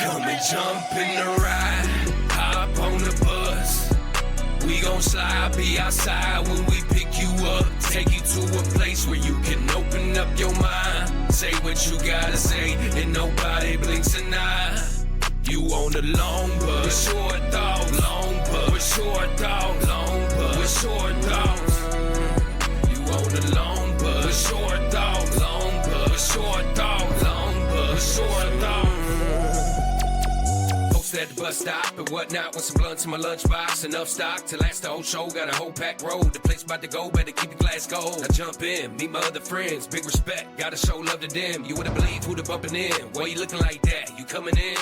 Come and jump in the ride, hop on the bus. We gon' slide, be outside when we pick you up. Take you to a place where you can open up your mind. Say what you gotta say, and nobody blinks an eye. You on the long bus, with short thoughts, long bus, with short thoughts, long bus, with short thoughts. You on the long bus, with short thoughts, long bus, with short thoughts, long bus, with short thoughts. At the bus stop and whatnot with some blunts in my lunchbox. Enough stock to last the whole show. Got a whole packed road. The place about to go, better keep your glass cold. I jump in, meet my other friends. Big respect, gotta show love to them. You wouldn't believe who the bumping in. Why you looking like that? You coming in?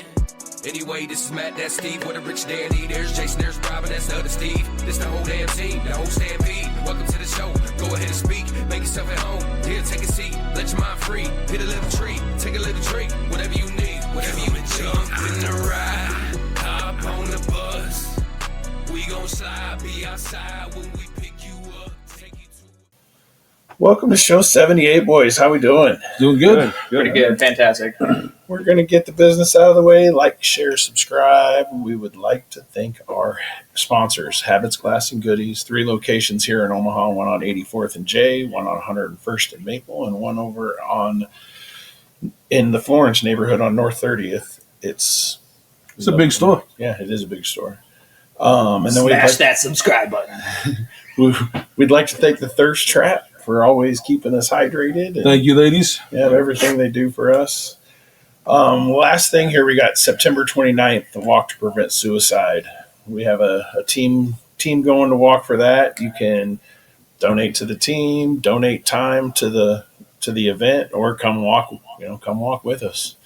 Anyway, this is Matt, that's Steve. What a rich dandy. There's Jason, there's Robin, that's the other Steve. This the whole damn team, the whole stampede. Welcome to the show. Go ahead and speak. Make yourself at home. Here, take a seat. Let your mind free. Hit a little tree. Take a little drink. Whatever you need. Whatever you need. Jump in the ride. On the bus, we gon' slide, be outside when we pick you up, take you to. Welcome to show 78, boys. How we doing? Doing good. Pretty good. Fantastic. We're going to get the business out of the way. Like, share, subscribe. We would like to thank our sponsors, Habits, Glass, and Goodies. 3 locations here in Omaha, one on 84th and J, one on 101st and Maple, and one over in the Florence neighborhood on North 30th. It's a big store. Yeah, it is a big store. And then Smash that subscribe button. We'd like to thank the Thirst Trap for always keeping us hydrated. And, thank you, ladies. Yeah, everything they do for us. Last thing here, we got September 29th, the Walk to Prevent Suicide. We have a team going to walk for that. You can donate to the team, donate time to the event, or come walk with us.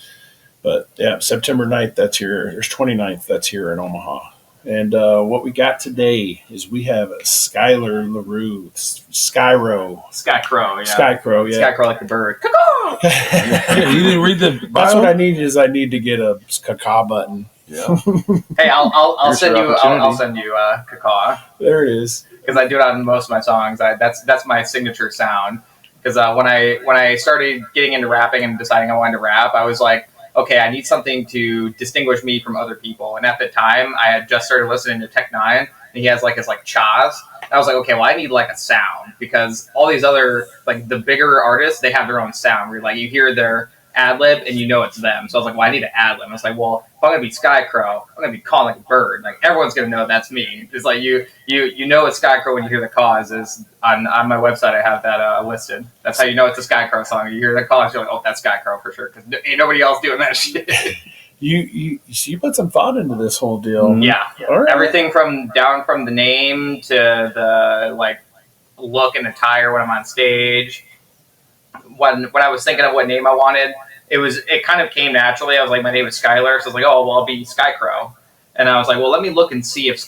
But yeah, September 9th, that's here. There's 29th, that's here in Omaha. And what we got today is we have a Skyler, Larrew, Skykrow, yeah. Skykrow, yeah. Skykrow like a bird. Yeah, you didn't read the bio? That's what I need to get a caca button. Yeah. Hey, I'll send you caca. There it is. Because I do it on most of my songs. That's my signature sound. Because when I started getting into rapping and deciding I wanted to rap, I was like, okay, I need something to distinguish me from other people. And at the time, I had just started listening to Tech Nine, and he has like his like Chaz. And I was like, okay, well, I need like a sound, because all these other like the bigger artists, they have their own sound. Where like you hear their ad lib and you know it's them. So I was like, well, I need an ad lib. I was like, well, if I'm gonna be Skykrow, I'm gonna be calling like a bird. Like everyone's gonna know that's me. It's like you know it's Skykrow when you hear the cause. Is on my website I have that listed. That's how you know it's a Skykrow song. You hear the cause, you're like, oh, that's Skykrow for sure, because ain't nobody else doing that shit. You put some thought into this whole deal. Yeah. All right. Everything from the name to the like look and attire when I'm on stage. When I was thinking of what name I wanted, it kind of came naturally. I was like, my name is Skyler, so I was like, oh, well, I'll be Skykrow. And I was like, well, let me look and see if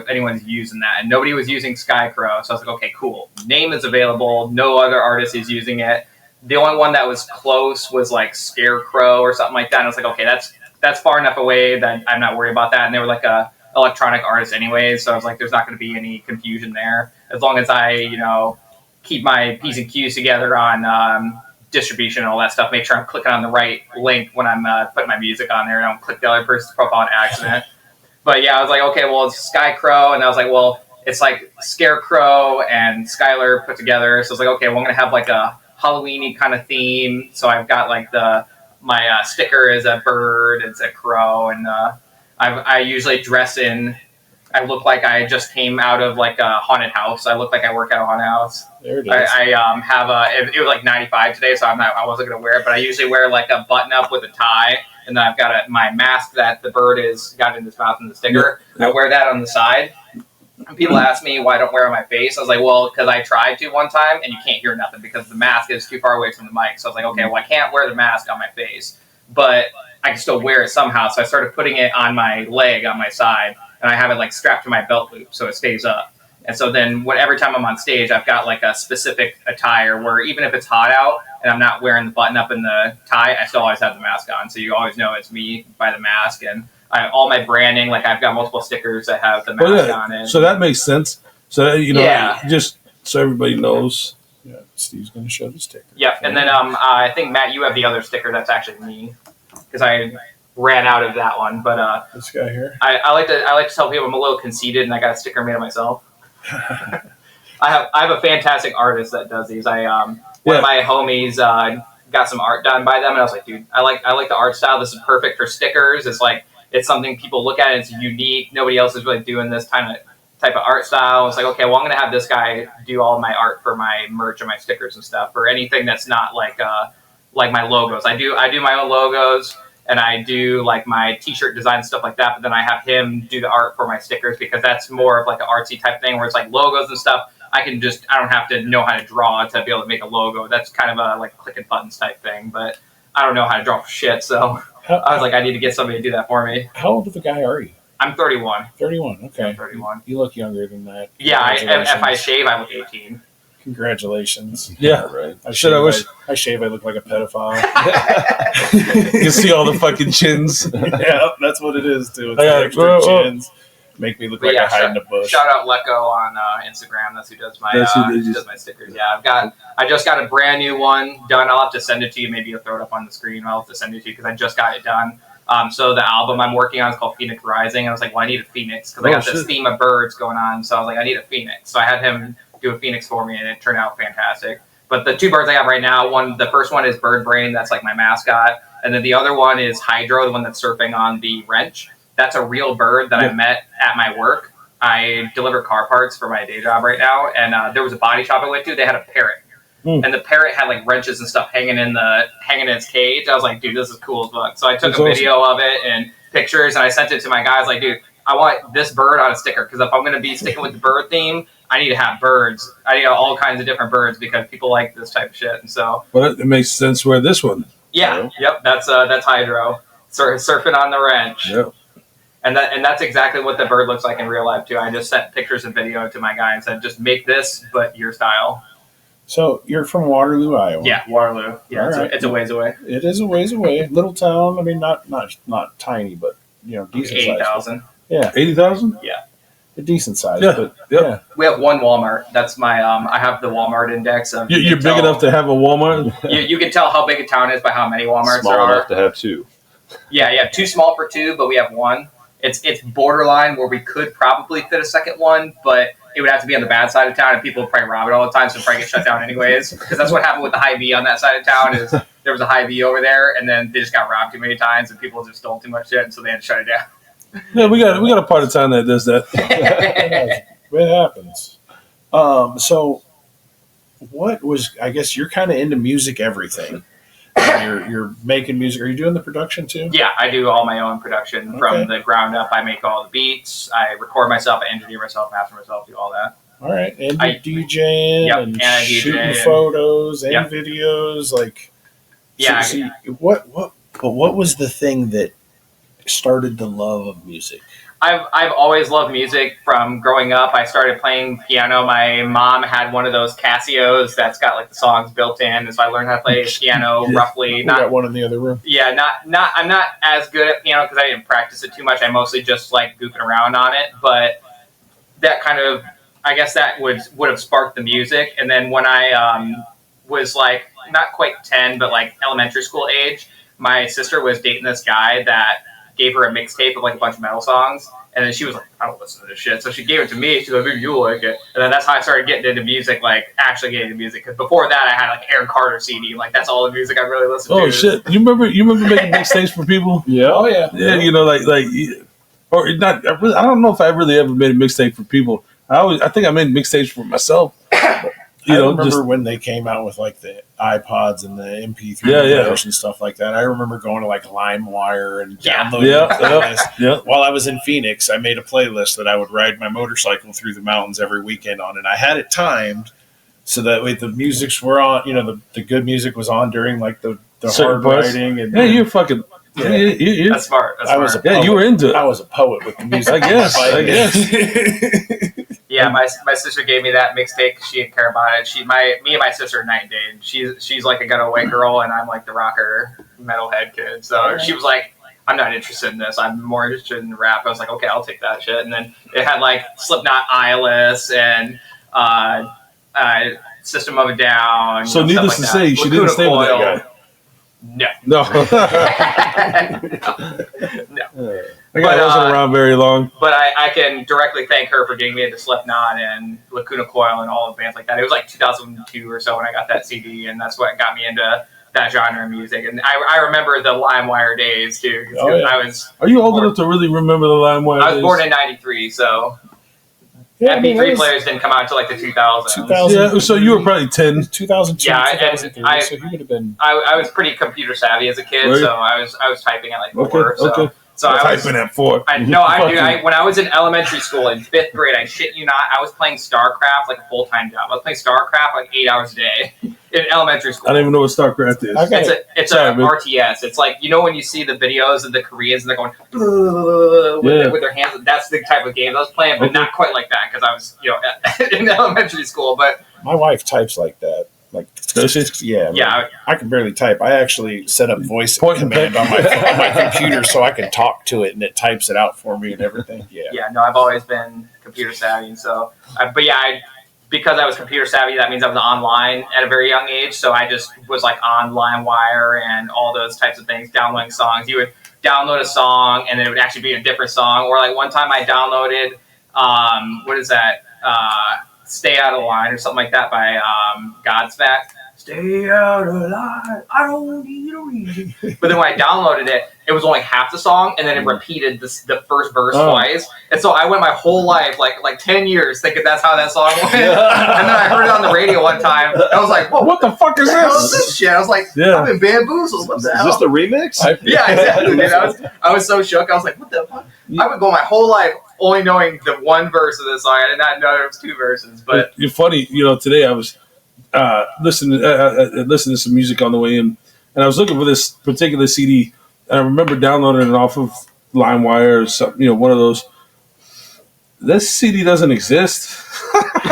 anyone's using that. And nobody was using Skykrow, so I was like, okay, cool. Name is available. No other artist is using it. The only one that was close was like Scarecrow or something like that. And I was like, okay, that's far enough away that I'm not worried about that. And they were like a electronic artist anyways, so I was like, there's not going to be any confusion there as long as I, keep my P's and Q's together on distribution and all that stuff. Make sure I'm clicking on the right link when I'm putting my music on there. I don't click the other person's profile on accident. But yeah, I was like, okay, well, it's Skykrow. And I was like, well, it's like Scarecrow and Skyler put together. So I was like, okay, well, I'm going to have like a Halloween-y kind of theme. So I've got like my sticker is a bird, it's a crow. And I usually dress in, I look like I just came out of like a haunted house. I look like I work at a haunted house. There it is. I have it was like 95 today, so I wasn't gonna wear it, but I usually wear like a button up with a tie, and then I've got my mask that the bird is got in his mouth and the sticker. Yep. I wear that on the side. And people ask me why I don't wear it on my face. I was like, well, because I tried to one time, and you can't hear nothing because the mask is too far away from the mic. So I was like, okay, well, I can't wear the mask on my face, but I can still wear it somehow. So I started putting it on my leg on my side. And I have it like strapped to my belt loop so it stays up. And so then every time I'm on stage, I've got like a specific attire where even if it's hot out and I'm not wearing the button up in the tie, I still always have the mask on. So you always know it's me by the mask. And all my branding, like I've got multiple stickers that have the mask on it. So that makes sense. So, just so everybody knows. Yeah, Steve's going to show the sticker. Yep. And then I think, Matt, you have the other sticker that's actually me. Because ran out of that one. But this guy here. I like to tell people I'm a little conceited, and I got a sticker made of myself. I have a fantastic artist that does these. One of my homies got some art done by them, and I was like, dude, I like the art style. This is perfect for stickers. It's something people look at, and it's unique. Nobody else is really doing this type of art style. It's like, okay, well, I'm gonna have this guy do all of my art for my merch and my stickers and stuff, or anything that's not like my logos. I do my own logos, and I do like my t-shirt design and stuff like that, but then I have him do the art for my stickers, because that's more of like an artsy type thing, where it's like logos and stuff. I don't have to know how to draw to be able to make a logo. That's kind of a like clicking buttons type thing, but I don't know how to draw for shit, so I was like, I need to get somebody to do that for me. How old of a guy are you? I'm 31. 31, okay. I'm 31. You look younger than that. Yeah, if I shave, I look 18. Congratulations. Yeah. Right. I shave, I look like a pedophile. You can see all the fucking chins. Yeah, that's what it is, too. It's Yeah, extra chins. Make me look like I hide in a bush. Shout out Lecco on Instagram. That's who does my does my stickers. Yeah, I just got a brand new one done. I'll have to send it to you. Maybe you'll throw it up on the screen. I'll have to send it to you because I just got it done. So the album I'm working on is called Phoenix Rising. And I was like, well, I need a phoenix because I got this theme of birds going on. So I was like, I need a phoenix. So I had him do a phoenix for me, and it turned out fantastic. But the two birds I have right now, the first one is Bird Brain. That's like my mascot. And then the other one is Hydro, the one that's surfing on the wrench. That's a real bird that I met at my work. I deliver car parts for my day job right now, and there was a body shop I went to. They had a parrot, and the parrot had like wrenches and stuff hanging in its cage. I was like, dude, this is cool as fuck. So I took a video of it and pictures, and I sent it to my guys. Like, dude, I want this bird on a sticker, because if I'm going to be sticking with the bird theme, I need to have birds. I need all kinds of different birds because people like this type of shit. And so, well, it makes sense where this one. Yeah, yep, that's Hydro surfing on the wrench. Yep. And that's exactly what the bird looks like in real life too. I just sent pictures and video to my guy and said, just make this, but your style. So you're from Waterloo, Iowa. Yeah, Waterloo. Yeah, Right. it's a ways away. It is a ways away. Little town. I mean, not tiny, but decent 80,000. size. Yeah, 80,000. Yeah, a decent size. Yeah. But Yep. we have one Walmart. That's my I have the Walmart index. Of You're big enough to have a Walmart. You can tell how big a town is by how many Walmarts Small there are. enough to have two. Yeah, too small for two, but we have one. It's borderline where we could probably fit a second one, but it would have to be on the bad side of town, and people would probably rob it all the time, so it'd probably get shut down anyways. Because that's what happened with the Hy-Vee on that side of town. Is there was a Hy-Vee over there, and then they just got robbed too many times, and people just stole too much shit, and so they had to shut it down. Yeah, we got a part of town that does that. it happens. So what was? I guess you're kind of into music, everything. You're making music. Are you doing the production too? Yeah, I do all my own production from the ground up. I make all the beats. I record myself. I engineer myself, master myself, do all that. All right, and you're DJing and shooting photos and videos. Like, yeah. What was the thing that started the love of music? I've always loved music from growing up. I started playing piano. My mom had one of those Casios that's got like the songs built in, and so I learned how to play piano roughly. We got one in the other room. Yeah, not. I'm not as good at piano because I didn't practice it too much. I mostly just like goofing around on it. But that kind of, I guess that would have sparked the music. And then when I was like not quite 10, but like elementary school age, my sister was dating this guy that gave her a mixtape of like a bunch of metal songs, and then she was like, I don't listen to this shit, so she gave it to me. She's like, maybe you'll like it. And then that's how I started getting into music, like actually getting into music, because before that I had like Aaron Carter CD, like that's all the music I really listened to. Oh shit! You remember making mixtapes for people? Yeah. Oh yeah. Yeah, or not. I don't know if I really ever made a mixtape for people. I think I made mixtapes for myself. I remember when they came out with like the iPods and the MP3 players and stuff like that. I remember going to like LimeWire and downloading playlists. While I was in Phoenix, I made a playlist that I would ride my motorcycle through the mountains every weekend on, and I had it timed so that way the musics were on. The good music was on during like the hard riding. And you're fucking. Yeah. That's smart. I was a poet. You were into it. I was a poet with the music. I guess. Yeah, my sister gave me that mixtape because she didn't care about it. Me and my sister are night and day. And she's like a getaway girl, and I'm like the rocker metalhead kid. So she was like, I'm not interested in this. I'm more interested in rap. I was like, okay, I'll take that shit. And then it had like Slipknot, Eyeless, and System of a Down. So needless to say, she didn't stay with that guy. No. No. No. I wasn't around very long. But I can directly thank her for getting me into Slipknot and Lacuna Coil and all the bands like that. It was like 2002 or so when I got that CD, and that's what got me into that genre of music. And I remember the LimeWire days too. Oh, yeah. Are you old enough to really remember the LimeWire days? I was born in '93, so Yeah, MP3 players didn't come out until like the 2000s. 2000. Yeah, so you were probably 10. 2002, Yeah, 2003, and so he would have been... I was pretty computer savvy as a kid, Were you? so I was typing at like 4. Okay. So I was typing at 4. when I was in elementary school in 5th grade, I shit you not, I was playing StarCraft like a full-time job. I was playing StarCraft like 8 hours a day in elementary school. I don't even know what StarCraft is. Okay. It's Sorry, a man. RTS. It's like, you know when you see the videos of the Koreans and they're going with their hands. That's the type of game I was playing, but not quite like that because I was in elementary school. But My wife types like that. Like, Does she? yeah. yeah, I can barely type. I actually set up voice Point and command click. on my computer so I can talk to it and it types it out for me and everything. Yeah. no, I've always been computer savvy, and so because I was computer savvy, that means I was online at a very young age. So I just was like on LimeWire and all those types of things, downloading songs. You would download a song and then it would actually be a different song. Or like one time I downloaded, what is that? Stay Out of Line or something like that by Godsmack. Stay out of line, I don't need a reason. But then when I downloaded it, it was only half the song, and then it repeated the first verse twice. And so I went my whole life, like 10 years, thinking that's how that song went. And then I heard it on the radio one time, and I was like, whoa, What the fuck is the hell is this? this shit? I was like, Yeah. I've been bamboozled. What the Is hell? this the remix? Yeah, exactly. Dude. I was so shook. I was like, what the fuck? I would go my whole life only knowing the one verse of this song. I did not know there was 2 verses. But You're funny. Today I was listening to some music on the way in, and I was looking for this particular CD, and I remember downloading it off of LimeWire or something, one of those. This CD doesn't exist. Or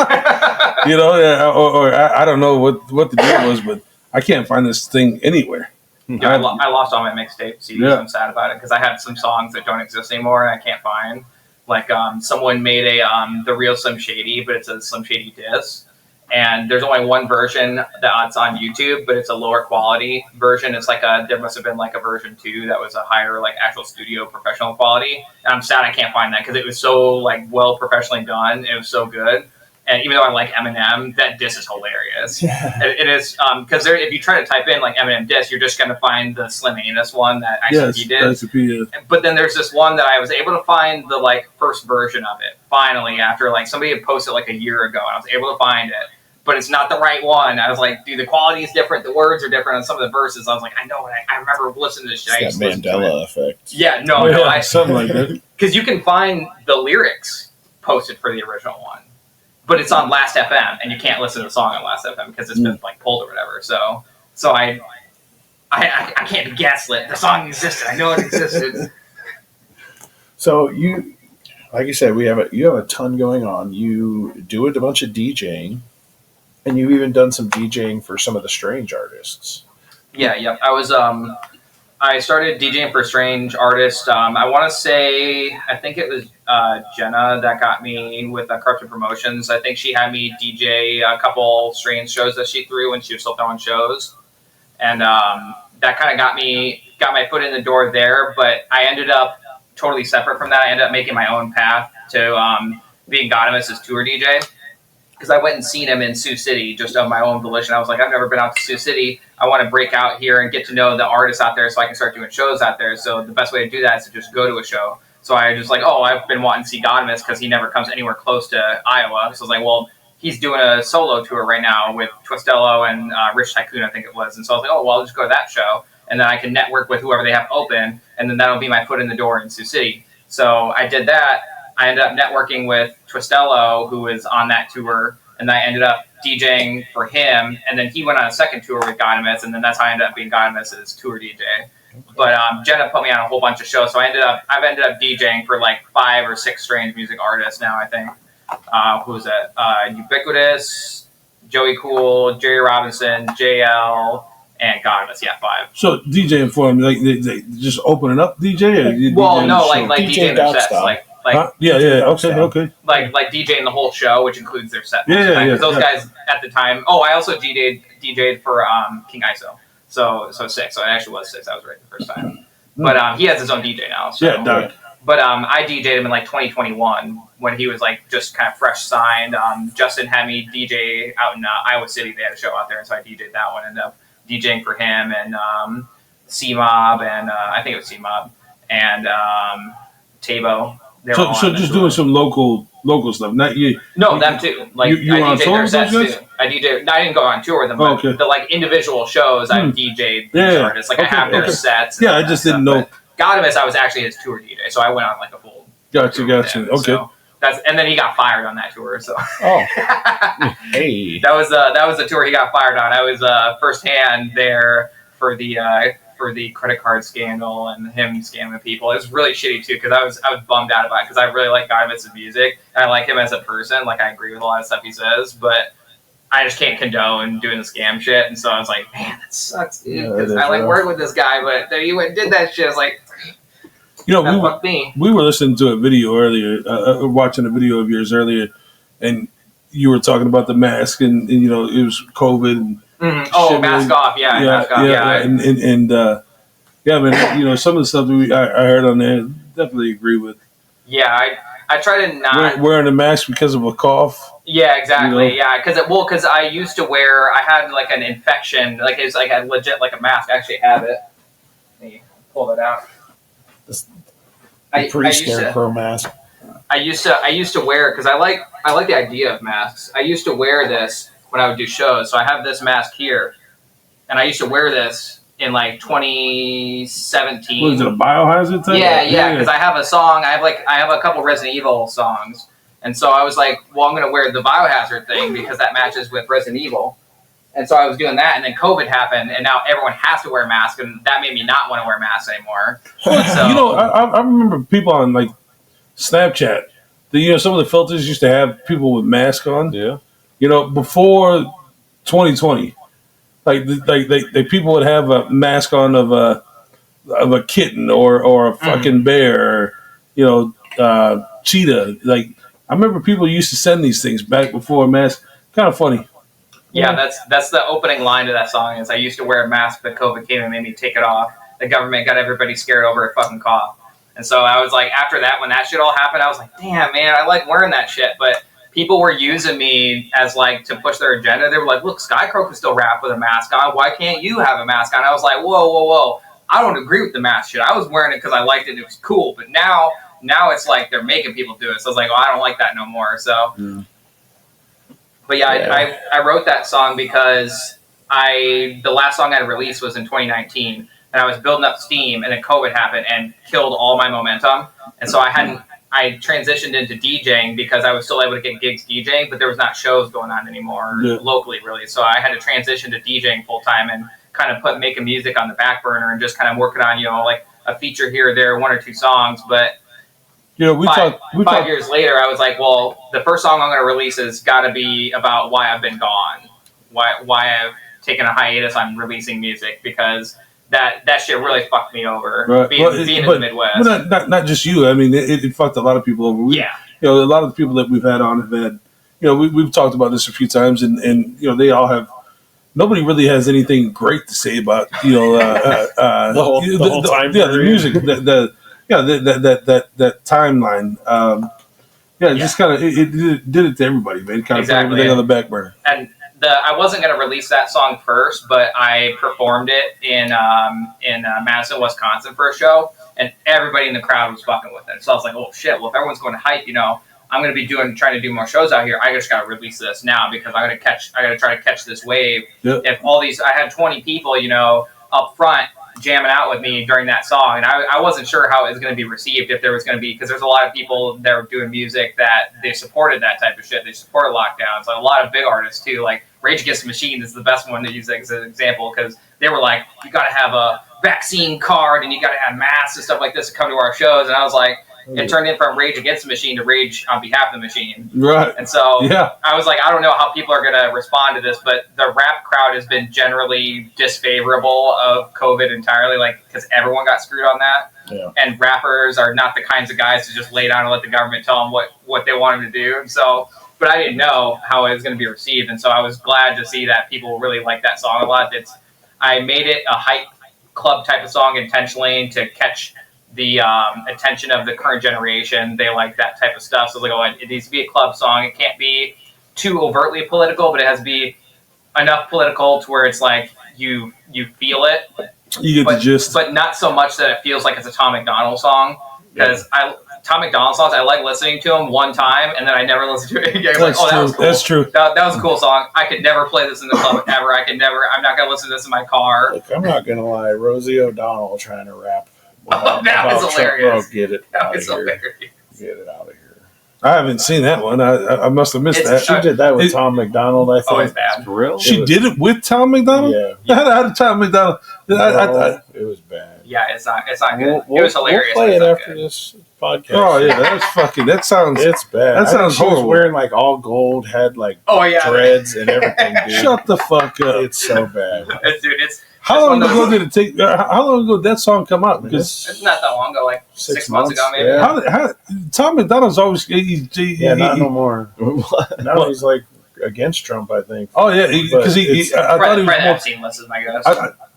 I don't know what the deal was, but I can't find this thing anywhere. yeah, I lost all my mixtape CDs. Yeah. I'm sad about it because I have some songs that don't exist anymore and I can't find. Like someone made a the real Slim Shady, but it's a Slim Shady disc. And there's only one version that's on YouTube, but it's a lower quality version. It's like there must have been like a version 2 that was a higher like actual studio professional quality. And I'm sad I can't find that because it was so like well professionally done. It was so good. And even though I like Eminem, that disc is hilarious. Yeah. It is because if you try to type in like Eminem disc, you're just going to find the Slim Anus one that ICP did. ICP, yeah. But then there's this one that I was able to find the like first version of it finally after like somebody had posted like a year ago, and I was able to find it. But it's not the right one. I was like, dude, the quality is different. The words are different on some of the verses. I was like, I know. I remember listening to this shit. I It's used that to listen to it. Mandela effect. Yeah, Yeah, something like that. because you can find the lyrics posted for the original one, but it's on Last FM, and you can't listen to the song on Last FM because it's been like pulled or whatever. So I can't be gaslit. The song existed. I know it existed. So you, like you said, you have a ton going on. You do a bunch of DJing, and you've even done some DJing for some of the strange artists. Yeah. I started DJing for Strange Artist. I want to say, I think it was Jenna that got me with Corrupted Promotions. I think she had me DJ a couple Strange shows that she threw when she was still throwing shows. And that kind of got my foot in the door there. But I ended up totally separate from that. I ended up making my own path to being Godimus' tour DJ. Because I went and seen him in Sioux City just of my own volition. I was like, I've never been out to Sioux City. I want to break out here and get to know the artists out there so I can start doing shows out there. So the best way to do that is to just go to a show. So I was just like, I've been wanting to see Godimus because he never comes anywhere close to Iowa. So I was like, well, he's doing a solo tour right now with Twistello and Rich Tycoon, I think it was. And so I was like, I'll just go to that show. And then I can network with whoever they have open. And then that'll be my foot in the door in Sioux City. So I did that. I ended up networking with Twistello, who was on that tour. And I ended up DJing for him, and then he went on a second tour with Godimus, and then that's how I ended up being Godimus' tour DJ. But Jenna put me on a whole bunch of shows, so I've ended up DJing for like 5 or 6 strange music artists now. I think who's that? Ubiquitous, Joey Cool, Jerry Robinson, JL, and Godimus. Yeah, 5. So DJing for them, like they just opening up DJ? Or you Well, DJing no, the like show? DJing their sets, style. like. Huh? Yeah, okay. Like DJing the whole show, which includes their set. Yeah. Those guys at the time. Oh, I also DJ'd for King ISO. So 6. So it actually was 6. I was right the first time. But he has his own DJ now. So. Yeah, Doug. But I DJ'd him in like 2021 when he was like just kind of fresh signed. Justin had me DJ out in Iowa City. They had a show out there, and so I DJ'd that one. Ended up DJing for him and C-Mob, and I think it was C-Mob, and Tabo. So just doing some local stuff, not you. No, them too. Like you I were on DJ'd tour their with sets those guys? too. I didn't go on tour with them, but the like individual shows I DJ'd these artists. Like I have their sets. Yeah, I just didn't know. Godimist, I was actually his tour DJ, so I went on like a full. Gotcha. Okay. So and then he got fired on that tour. So. Oh. Hey. That was the tour he got fired on. I was firsthand there for the credit card scandal and him scamming people. It was really shitty too because I was bummed out about it because I really like Godimist's music and I like him as a person. Like I agree with a lot of stuff he says, but I just can't condone doing the scam shit. And so I was like, man, that sucks, dude. Because I like working with this guy, but then he went and did that shit. I was like. We were listening to a video earlier, watching a video of yours earlier, and you were talking about the mask, and it was COVID. And Oh, mask off, mask off, man. Some of the stuff that I heard on there, definitely agree with. Yeah, I try to not wearing a mask because of a cough. Yeah, exactly. Yeah, because I used to wear. I had like an infection, like it's like a legit like a mask. I actually have it. Let me pull it out. Pre-Skykrow mask. I used to wear it because I like the idea of masks. I used to wear this when I would do shows. So I have this mask here, and I used to wear this in like 2017. Was it a biohazard thing? Yeah. Because I have a song. I have a couple Resident Evil songs, and so I was like, well, I'm gonna wear the biohazard thing because that matches with Resident Evil. And so I was doing that, and then COVID happened, and now everyone has to wear a mask, and that made me not want to wear masks anymore. So, I remember people on like Snapchat. Some of the filters used to have people with masks on. Yeah. Before 2020, like people would have a mask on of a kitten or a fucking bear, or cheetah. Like I remember people used to send these things back before masks. Kind of funny. Yeah, that's the opening line to that song is I used to wear a mask, but COVID came and made me take it off. The government got everybody scared over a fucking cough. And so I was like, after that, when that shit all happened, I was like, damn, man, I like wearing that shit. But people were using me as like to push their agenda. They were like, look, Skykrow can still rap with a mask on. Why can't you have a mask on? I was like, whoa. I don't agree with the mask shit. I was wearing it because I liked it and it was cool. But now it's like they're making people do it. So I was like, I don't like that no more. So... Yeah. But I wrote that song because the last song I released was in 2019, and I was building up steam, and then COVID happened and killed all my momentum. And so I transitioned into DJing because I was still able to get gigs DJing, but there was not shows going on anymore locally, really. So I had to transition to DJing full time and kind of making music on the back burner and just kind of working on like a feature here or there, 1 or 2 songs, but. Five years later, I was like, well, the first song I'm going to release has got to be about why I've been gone, why I've taken a hiatus on releasing music, because that shit really fucked me over, being in the Midwest. But not just you. I mean, it fucked a lot of people over. A lot of the people that we've had on have had, we've talked about this a few times, and they all have, nobody really has anything great to say about, the whole time. The music, that timeline. Just kind of it did it to everybody, man. Kind of put everything on the back burner. And I wasn't going to release that song first, but I performed it in Madison, Wisconsin for a show, and everybody in the crowd was fucking with it. So I was like, oh shit! Well, if everyone's going to hype, I'm going to be trying to do more shows out here. I just got to release this now because I got to try to catch this wave. Yep. If I had 20 people, up front jamming out with me during that song, and I wasn't sure how it was going to be received, if there was going to be, because there's a lot of people that were doing music that they supported that type of shit. They supported lockdowns. Like a lot of big artists too, like Rage Against the Machine is the best one to use as an example, because they were like, you got to have a vaccine card and you got to have masks and stuff like this to come to our shows. And I was like, it turned in from Rage Against the Machine to Rage on Behalf of the Machine. Right. And so I was like, I don't know how people are going to respond to this, but the rap crowd has been generally disfavorable of COVID entirely, like, because everyone got screwed on that. Yeah. And rappers are not the kinds of guys to just lay down and let the government tell them what they want them to do. And so, but I didn't know how it was going to be received. And so I was glad to see that people really like that song a lot. I made it a hype club type of song intentionally to catch the attention of the current generation. They like that type of stuff. So I was like, oh, it needs to be a club song. It can't be too overtly political, but it has to be enough political to where it's like you feel it. You get the gist. But not so much that it feels like it's a Tom McDonald song. Because Tom McDonald songs, I like listening to them one time, and then I never listen to it again. Like, That's true. That was cool. That's true. That was a cool song. I could never play this in the club ever. I'm not going to listen to this in my car. Look, I'm not gonna lie. Rosie O'Donnell trying to rap. That was hilarious. Oh, get it That out of was here. hilarious. Get it out of here. I haven't seen that one. I must have missed that. She did that with Tom McDonald, I think. Oh, it's bad. For real? She did it with Tom McDonald? Yeah. How did Tom McDonald? No, it was bad. Yeah, it's not good. It was hilarious. We'll play but it it's not after good. this podcast. Oh, yeah. That sounds. It's bad. That sounds she was horrible. wearing like all gold, had like Oh, yeah. dreads and everything, dude. Shut the fuck up. It's so bad. Dude, it's How long one of ago those- did it take? How long ago did that song come out? Because It's not that long ago, like 6 months ago, maybe. yeah. how Tom McDonald's always Not no more. Now he's like against Trump, I think. Oh yeah, because I thought he was Fred more. Epstein list is my guess.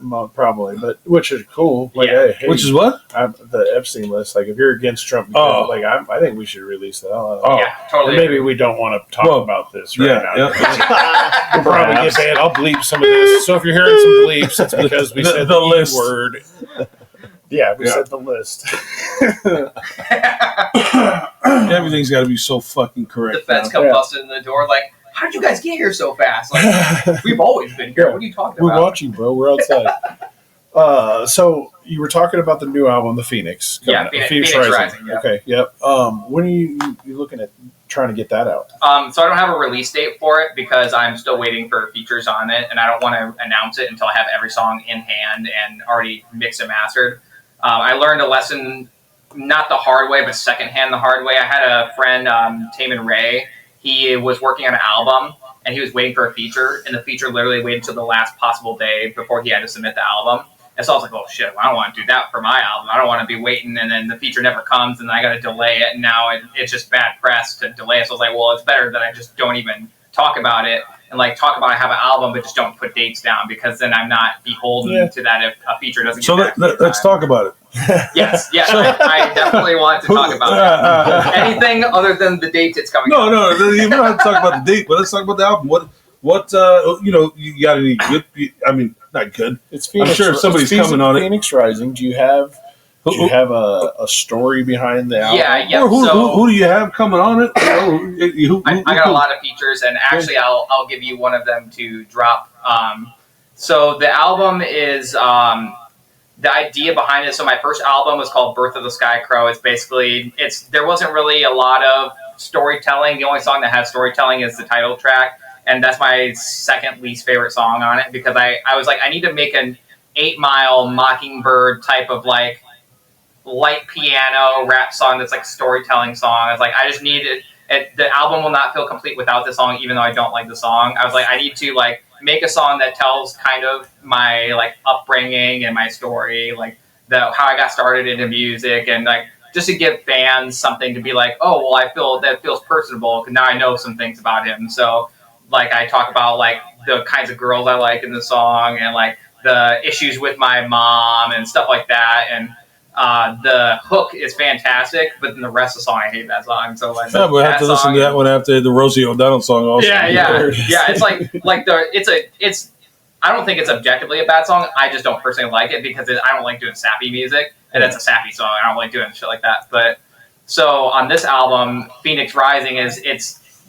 Well, probably, but which is cool. Like, Yeah. hey, Which is what? the Epstein list. Like, if you're against Trump, Oh. like I think we should release that. Oh. Yeah, totally. Or maybe we don't want to talk Well, about this right now. yeah. We'll probably get banned. I'll bleep some of this. So if you're hearing some bleeps, it's because we said The the list. word. Yeah, we Yeah. said the list. Everything's got to be so fucking The correct. feds now. come Yeah. busting in the door like, how did you guys get here so fast? Like, we've always been here. What are you talking We're about? watching, bro. We're outside. So you were talking about the new album, The Phoenix. coming Yeah, out. Phoenix Rising, yeah. Okay, yep. When are you looking at trying to get that out? So I don't have a release date for it because I'm still waiting for features on it, and I don't want to announce it until I have every song in hand and already mixed and mastered. I learned a lesson, not the hard way, but secondhand the hard way. I had a friend, Taman Ray. He was working on an album, and he was waiting for a feature, and the feature literally waited until the last possible day before he had to submit the album. And so I was like, oh, shit, I don't want to do that for my album. I don't want to be waiting, and then the feature never comes, and then I got to delay it, and now it's just bad press to delay it. So I was like, well, it's better that I just don't even talk about it, and like talk about I have an album, but just don't put dates down, because then I'm not beholden to that if a feature doesn't get So back to me in let's time. talk about it. Yes, I definitely want to talk about it. Anything other than the date it's coming out. No, you don't have to talk about the date, but let's talk about the album. What you got any good? I mean, not good. It's Phoenix. I'm sure if somebody's it's coming on it. Phoenix Rising. Do you have a story behind the album? Yeah. Or So who do you have coming on it? I got a lot of features, and actually, I'll give you one of them to drop. So the album is the idea behind it. So my first album was called Birth of the Skykrow. It's basically there wasn't really a lot of storytelling. The only song that has storytelling is the title track, and that's my second least favorite song on it because I was like, I need to make an 8 Mile Mockingbird type of like light piano rap song that's like a storytelling song. I was like, I just need it. The album will not feel complete without the song, even though I don't like the song. I was like, I need to like make a song that tells kind of my like upbringing and my story, like how I got started into music, and like just to give fans something to be like, oh, well, I feel that feels personable because now I know some things about him. So like I talk about like the kinds of girls I like in the song, and like the issues with my mom and stuff like that, and the hook is fantastic, but then the rest of the song I hate that song. So like, Yeah, we'll have to listen to that one after the Rosie O'Donnell song. Also, yeah. It's I don't think it's objectively a bad song. I just don't personally like it because I don't like doing sappy music, and it's a sappy song. I don't like doing shit like that. But so on this album, Phoenix Rising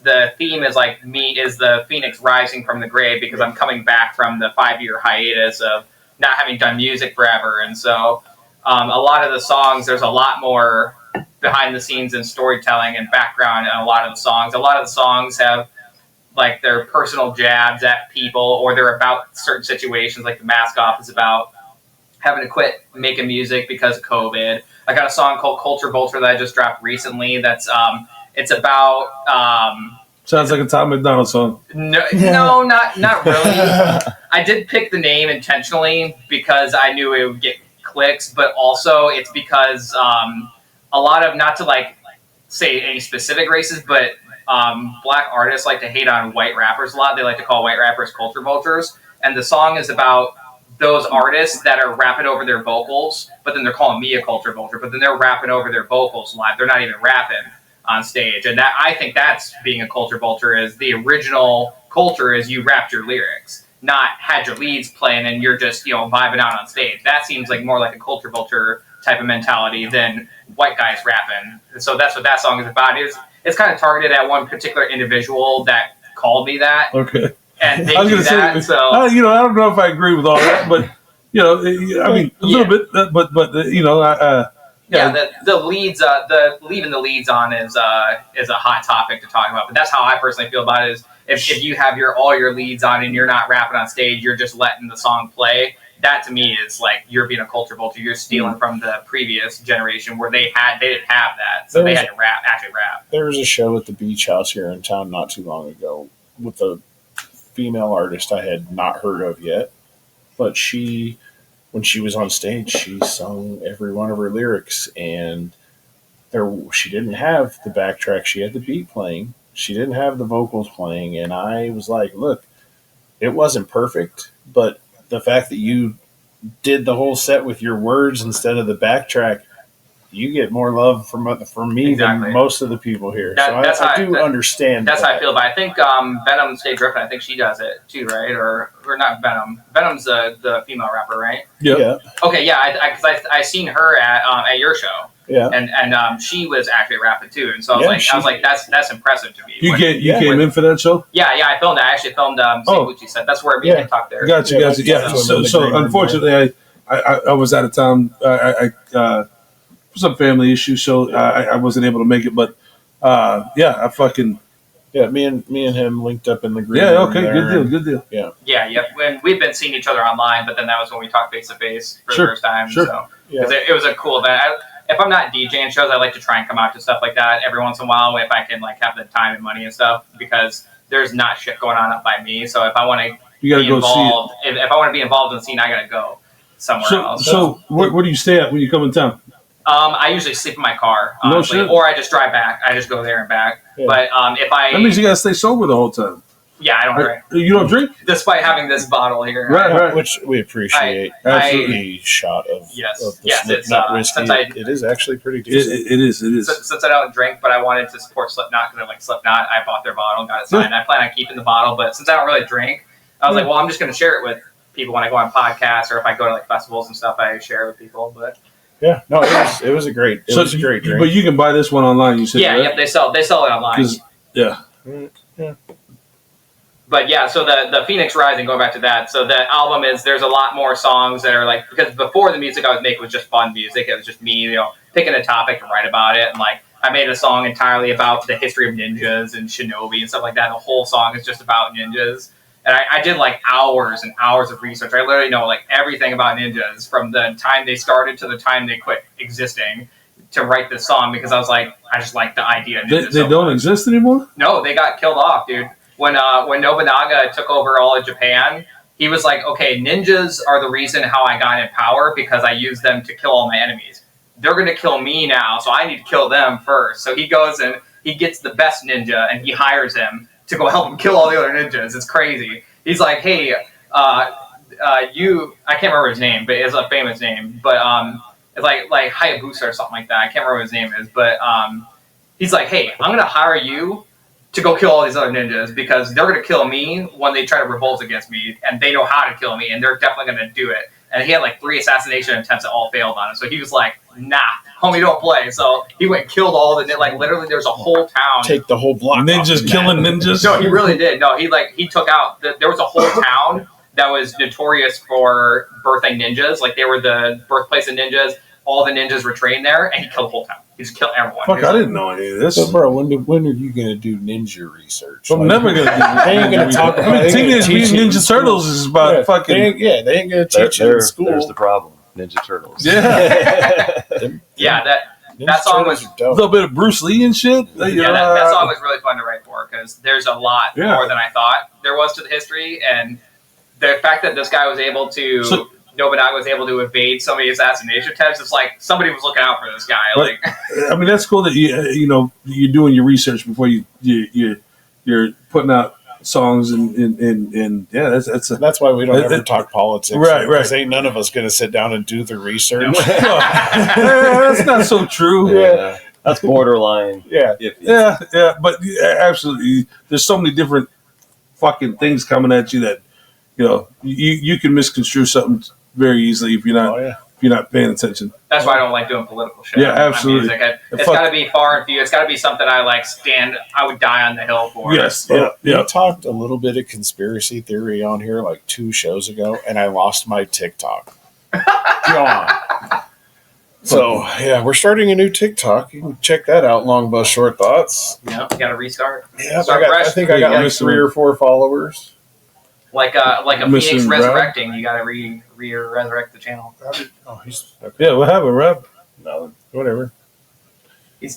the theme is like me is the Phoenix rising from the grave because I'm coming back from the 5-year hiatus of not having done music forever, and so. A lot of the songs, there's a lot more behind the scenes and storytelling and background in a lot of the songs. A lot of the songs have like their personal jabs at people, or they're about certain situations. Like the Mask Off is about having to quit making music because of COVID. I got a song called Culture Vulture that I just dropped recently. That's it's about sounds like a Tom McDonald song. no, not really. I did pick the name intentionally because I knew it would get clicks, but also it's because a lot of, not to like say any specific races, but black artists like to hate on white rappers a lot. They like to call white rappers culture vultures, and the song is about those artists that are rapping over their vocals, but then they're calling me a culture vulture, but then they're rapping over their vocals live. They're not even rapping on stage. And that, I think that's being a culture vulture. Is the original culture is you rapped your lyrics, not had your leads playing and you're just, vibing out on stage. That seems like more like a culture vulture type of mentality than white guys rapping. And so that's what that song is about. It's kind of targeted at one particular individual that called me that. Okay. And they do that. I don't know if I agree with all that, but I mean, a little bit. But the leads, the leaving the leads on is a hot topic to talk about. But that's how I personally feel about it. Is if you have all your leads on and you're not rapping on stage, you're just letting the song play. That to me is like you're being a culture vulture. You're stealing from the previous generation where they didn't have that, so they had to actually rap. There was a show at the Beach House here in town not too long ago with a female artist I had not heard of yet, but when she was on stage, she sung every one of her lyrics, and she didn't have the backtrack. She had the beat playing. She didn't have the vocals playing, and I was like, look, it wasn't perfect, but the fact that you did the whole set with your words instead of the backtrack, you get more love from me than most of the people here. I do understand. That's how I feel. But I think Venom Stay Griffin, I think she does it too, right? Or not Venom. Venom's the female rapper, right? Yeah. Okay, yeah. Because I seen her at your show. Yeah. And she was actually rapping too, and so I was like, that's impressive to me. You came in for that show? Yeah, I filmed that. I actually filmed St. Lucci set. That's where we can talk there. Gotcha. Yeah. So unfortunately, I was out of town. I for some family issues, so I wasn't able to make it. But I fucking. Yeah, me and him linked up in the group. Yeah, okay, good deal. Yeah. When we've been seeing each other online, but then that was when we talked face to face for the first time. Sure. So it was a cool event. If I'm not DJing shows, I like to try and come out to stuff like that every once in a while if I can have the time and money and stuff, because there's not shit going on up by me. So if I want to be involved, if I want to be involved in the scene, I got to go somewhere else. So where do you stay at when you come in town? I usually sleep in my car, honestly, or I just drive back. I just go there and back. Yeah. But that means you gotta stay sober the whole time. Yeah, I don't drink. You don't drink? Despite having this bottle here. Right. Which we appreciate. Absolutely. A shot of it's not whiskey. It is actually pretty decent. It is. Since I don't drink, but I wanted to support Slipknot because I like Slipknot, I bought their bottle and got it signed. I plan on keeping the bottle, but since I don't really drink, I was like, well, I'm just going to share it with people when I go on podcasts or if I go to festivals and stuff, I share it with people. But yeah, no, it was a great drink. But you can buy this one online. You said, yep, they sell it online. Yeah. But yeah, so the Phoenix Rising, going back to that, so the album there's a lot more songs that are because before the music I was making was just fun music. It was just me, picking a topic to write about it. And I made a song entirely about the history of ninjas and shinobi and stuff like that. The whole song is just about ninjas. And I did hours and hours of research. I literally know everything about ninjas from the time they started to the time they quit existing to write this song because I was I just like the idea of ninjas. They don't exist anymore? No, they got killed off, dude. When Nobunaga took over all of Japan, he was like, okay, ninjas are the reason how I got in power because I used them to kill all my enemies. They're going to kill me now, so I need to kill them first. So he goes and he gets the best ninja and he hires him to go help him kill all the other ninjas. It's crazy. He's like, hey, I can't remember his name, but it's a famous name. But it's like Hayabusa or something like that. I can't remember what his name is. But he's like, hey, I'm going to hire you to go kill all these other ninjas because they're going to kill me when they try to revolt against me, and they know how to kill me, and they're definitely going to do it. And he had 3 assassination attempts that all failed on him. So he was like, nah, homie, don't play. So he went and killed all the literally there's a whole town. Take the whole block. Ninjas killing ninjas? No, he really did. No, he took out, there was a whole town that was notorious for birthing ninjas. They were the birthplace of ninjas. All the ninjas were trained there, and he killed the whole town. He just killed everyone. Fuck, I didn't know any of this. So, bro, when are you going to do ninja research? I'm never going to do ninja. They ain't going to talk about it. Teenage Mutant Ninja Turtles is about fucking... They ain't going to teach it in school. There's the problem. Ninja Turtles. Yeah. That song was a little bit of Bruce Lee and shit. That song was really fun to write for because there's a lot more than I thought there was to the history, and the fact that this guy was able to... Nobunaga was able to evade so many assassination attempts. It's somebody was looking out for this guy. I mean, that's cool that you're doing your research before you're putting out songs and yeah, That's why we don't ever talk politics. Right. Because ain't none of us going to sit down and do the research. That's not so true. Yeah. That's borderline. Yeah. Yeah, but absolutely. There's so many different fucking things coming at you that you can misconstrue something very easily if you're not paying attention. That's why I don't like doing political shit. Yeah, absolutely. It's got to be far and few. It's got to be something I like. I would die on the hill for. Yes. We talked a little bit of conspiracy theory on here like 2 shows ago, and I lost my TikTok. Gone. So, yeah, we're starting a new TikTok. You can check that out, Long Bus Short Thoughts. Yeah, you got to restart. Yeah, I think I got like 3 or 4 followers. Like a phoenix resurrecting, you got to resurrect the channel. Oh, he's okay. Yeah, what happened, Rob? No, whatever. We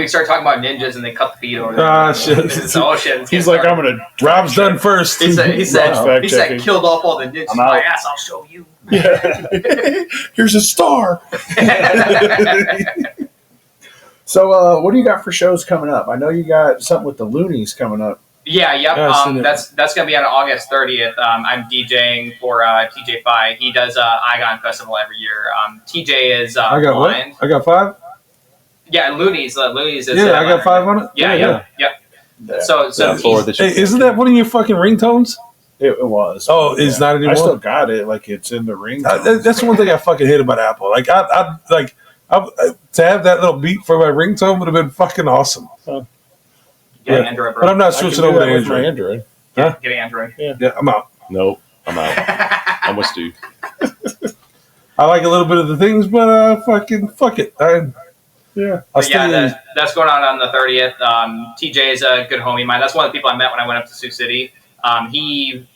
started talking about ninjas and they cut the feed over there. Ah, shit. Shit. He's like, I'm going to... Rob's done first. He said, killed off all the ninjas. My ass, I'll show you. Yeah. Here's a star. So, what do you got for shows coming up? I know you got something with the Loonies coming up. Yeah, yep. That's going to be on August 30th. I'm DJing for TJ Fi. He does Igon Festival every year. TJ is I got blind. what? I got 5? Yeah, Loonies. Loonies is... Yeah, I got 5 on it? Yeah. So isn't that one of your fucking ringtones? It was. Oh, it's not anymore? I still got it. Like, it's in the ring. That's one thing I fucking hate about Apple. Like, I to have that little beat for my ringtone would have been fucking awesome. Android, bro. But I'm not switching over to Android. Huh? Get Android. Yeah, I'm out. Nope, I'm out. I'm with Stu. I like a little bit of the things, but fuck it. That's going on the 30th. TJ is a good homie of mine. That's one of the people I met when I went up to Sioux City. He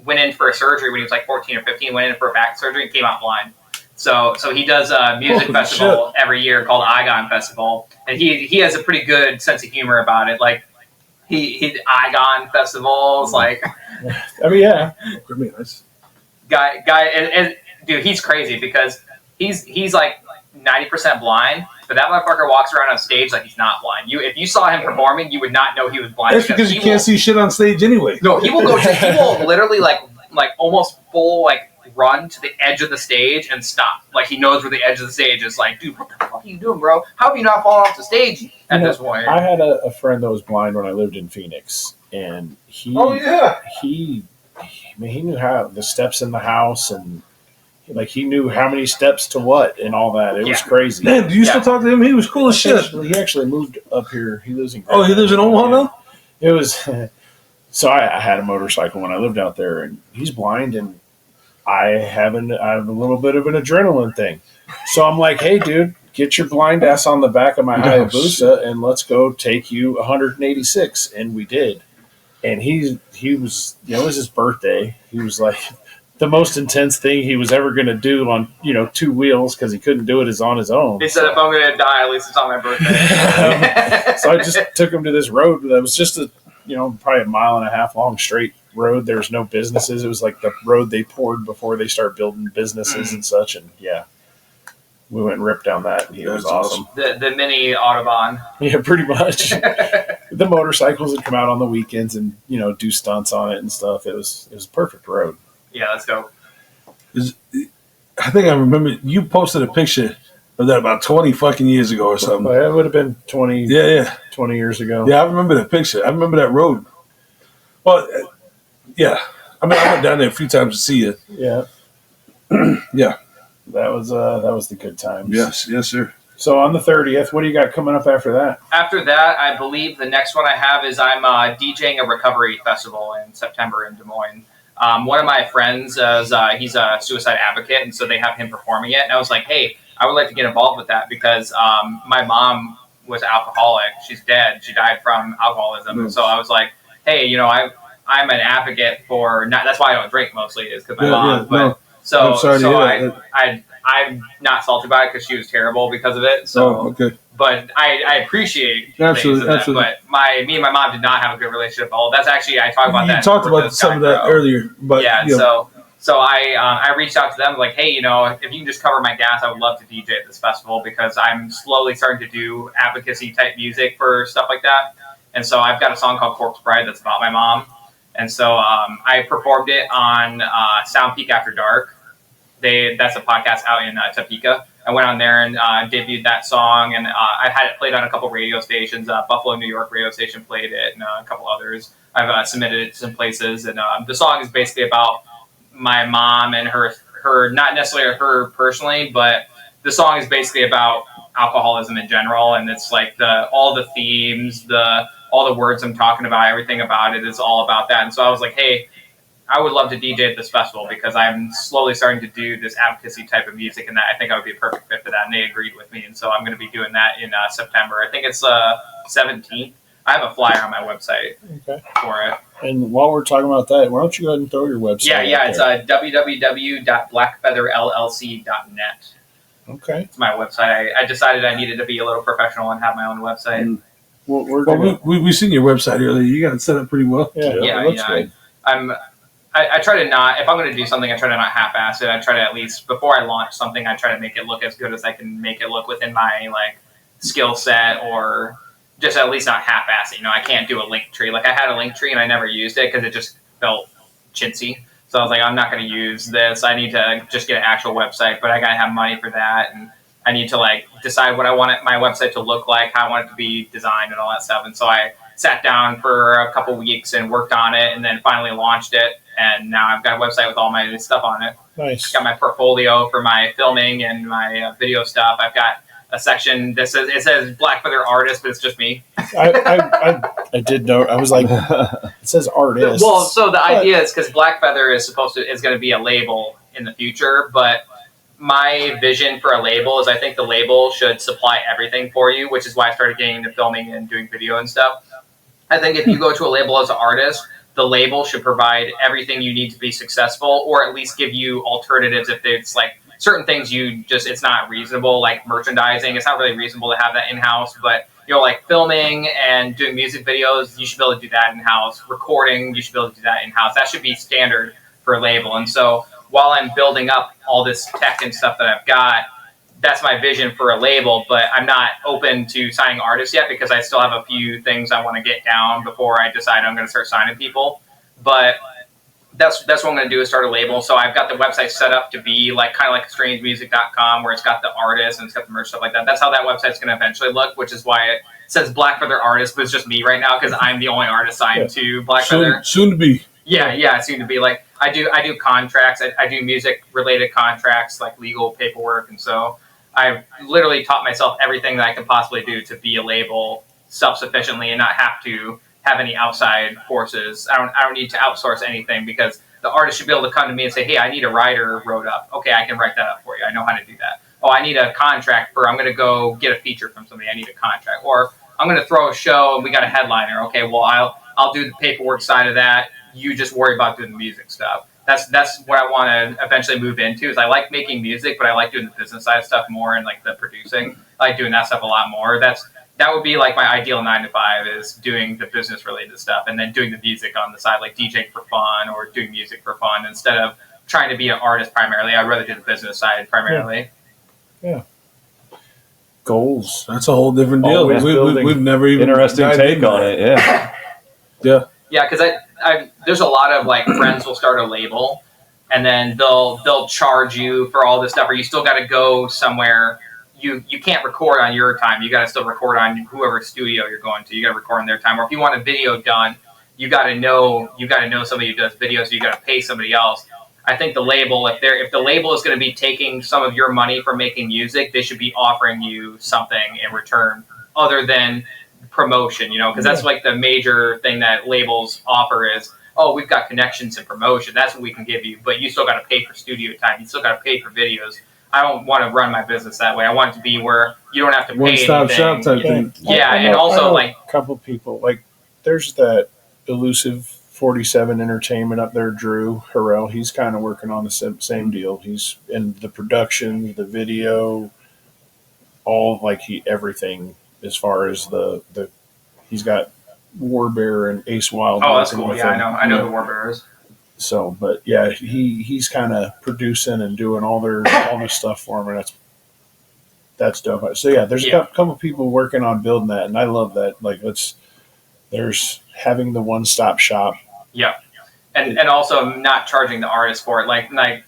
went in for a surgery when he was like 14 or 15. Went in for a back surgery and came out blind. So he does a music festival every year called Igon Festival, and he has a pretty good sense of humor about it. Like he Igon festivals, like I mean, yeah, guy, and dude, he's crazy because he's like 90% blind, but that motherfucker walks around on stage like he's not blind. If you saw him performing, you would not know he was blind. That's because you can't see shit on stage anyway. No, he will literally like almost full run to the edge of the stage and stop. Like he knows where the edge of the stage is. Like, dude, what the fuck are you doing, bro? How have you not fallen off the stage at this point? I had a friend that was blind when I lived in Phoenix, and he knew how the steps in the house, and he knew how many steps to what and all that. It was crazy. Man, do you still talk to him? He was cool as shit. He actually moved up here. He lives in he lives in Omaha now? It was so I had a motorcycle when I lived out there, and he's blind, and I have a little bit of an adrenaline thing. So I'm like, hey, dude, get your blind ass on the back of my Hayabusa and let's go take you 186. And we did. And he was, it was his birthday. He was like the most intense thing he was ever going to do on, 2 wheels because he couldn't do it on his own. He said, if I'm going to die, at least it's on my birthday. So I just took him to this road that was just probably 1.5 miles long straight road. There's no businesses. It was like the road they poured before they start building businesses and such. And we went and ripped down that. And he was awesome. The mini Autobahn. Yeah, pretty much. The motorcycles would come out on the weekends and do stunts on it and stuff. It was a perfect road. Yeah, let's go. I think I remember you posted a picture of that about 20 fucking years ago or something. Well, it would have been 20. Yeah. 20 years ago. Yeah, I remember that picture. I remember that road. Well, yeah. I mean, I went down there a few times to see you. Yeah. Yeah. That was the good times. Yes, sir. So on the 30th, what do you got coming up after that? After that, I believe the next one I have is I'm DJing a recovery festival in September in Des Moines. One of my friends, he's a suicide advocate, and so they have him performing it. And I was like, hey, I would like to get involved with that because my mom was alcoholic. She's dead. She died from alcoholism. Mm-hmm. And so I was like, hey, I'm an advocate for not. That's why I don't drink mostly is because my mom. But no. so I'm not salty about it because she was terrible because of it. So okay. But I appreciate absolutely. But me and my mom did not have a good relationship at all. That's actually I talked about that. You talked about some of that earlier, but yeah. So I reached out to them like, hey, if you can just cover my gas, I would love to DJ at this festival because I'm slowly starting to do advocacy type music for stuff like that. And so I've got a song called Corpse Bride that's about my mom. And so I performed it on Sound Peak After Dark. That's a podcast out in Topeka. I went on there and debuted that song, and I've had it played on a couple radio stations. Buffalo, New York radio station played it, and a couple others. I've submitted it to some places, and the song is basically about my mom and her not necessarily her personally, but the song is basically about alcoholism in general, and it's like all the themes, all the words I'm talking about, everything about it is all about that. And so I was like, hey, I would love to DJ at this festival because I'm slowly starting to do this advocacy type of music, and that I think I would be a perfect fit for that. And they agreed with me, and so I'm going to be doing that in September. I think it's 17th. I have a flyer on my website for it. And while we're talking about that, why don't you go ahead and throw your website? Yeah, it's www.blackfeatherllc.net. Okay. It's my website. I decided I needed to be a little professional and have my own website. Well, we've seen your website earlier. You got it set up pretty well. Yeah. I try to not, if I'm going to do something, I try to not half-ass it. I try to at least, before I launch something, I try to make it look as good as I can make it look within my skill set, or just at least not half-ass it. I can't do a link tree. I had a link tree and I never used it because it just felt chintzy. So I was like, I'm not going to use this. I need to just get an actual website, but I got to have money for that. And I need to decide what I want my website to look like, how I want it to be designed and all that stuff. And so I sat down for a couple weeks and worked on it, and then finally launched it. And now I've got a website with all my stuff on it. Nice. Got my portfolio for my filming and my video stuff. I've got a section that says Black Feather Artist, but it's just me. I did know. I was like, it says artist. Well, so the idea is because Black Feather is going to be a label in the future, but my vision for a label is I think the label should supply everything for you, which is why I started getting into filming and doing video and stuff. I think if you go to a label as an artist, the label should provide everything you need to be successful, or at least give you alternatives if it's certain things it's not reasonable, like merchandising. It's not really reasonable to have that in-house, but filming and doing music videos, you should be able to do that in-house. Recording, you should be able to do that in-house. That should be standard for a label. And so while I'm building up all this tech and stuff that I've got, that's my vision for a label, but I'm not open to signing artists yet because I still have a few things I want to get down before I decide I'm going to start signing people. But that's what I'm going to do, is start a label. So I've got the website set up to be kind of like strangemusic.com, where it's got the artists and it's got the merch, stuff like that. That's how that website's going to eventually look, which is why it says Black Feather Artist, but it's just me right now because I'm the only artist signed to Black Feather. Soon to be. Yeah, soon to be. I do contracts. I do music related contracts, legal paperwork, and so I've literally taught myself everything that I can possibly do to be a label self-sufficiently and not have to have any outside forces. I don't need to outsource anything, because the artist should be able to come to me and say, hey, I need a writer wrote up. Okay, I can write that up for you. I know how to do that. Oh, I need a contract I'm going to go get a feature from somebody. I need a contract. Or I'm going to throw a show and we got a headliner. Okay, well, I'll do the paperwork side of that. You just worry about doing the music stuff. That's what I want to eventually move into. Is I like making music, but I like doing the business side of stuff more, and the producing. I like doing that stuff a lot more. That would be my ideal 9 to 5, is doing the business related stuff and then doing the music on the side, DJing for fun or doing music for fun instead of trying to be an artist primarily. I'd rather do the business side primarily. Yeah. Goals. That's a whole different deal. We've never even interesting take on it. Yeah. Yeah. Yeah, because there's a lot of friends will start a label, and then they'll charge you for all this stuff, or you still got to go somewhere. You can't record on your time. You got to still record on whoever studio you're going to. You got to record on their time. Or if you want a video done, you got to know somebody who does videos. So you got to pay somebody else. I think the label, if the label is going to be taking some of your money for making music, they should be offering you something in return other than promotion, because that's the major thing that labels offer is, oh, we've got connections and promotion. That's what we can give you, but you still got to pay for studio time. You still got to pay for videos. I don't want to run my business that way. I want it to be where you don't have to pay one-stop shop type thing. Yeah, and also a couple people there's that elusive 47 Entertainment up there, Drew Harrell. He's kind of working on the same deal. He's in the production, the video, all everything as far as the he's got Warbear and Ace Wild. Oh, that's cool. Yeah, I know the Warbearers. So, but yeah, he's kind of producing and doing all their stuff for him, and that's dope. So yeah, there's a couple people working on building that, and I love that. There's having the one-stop shop. Yeah, and also not charging the artist for it. Like I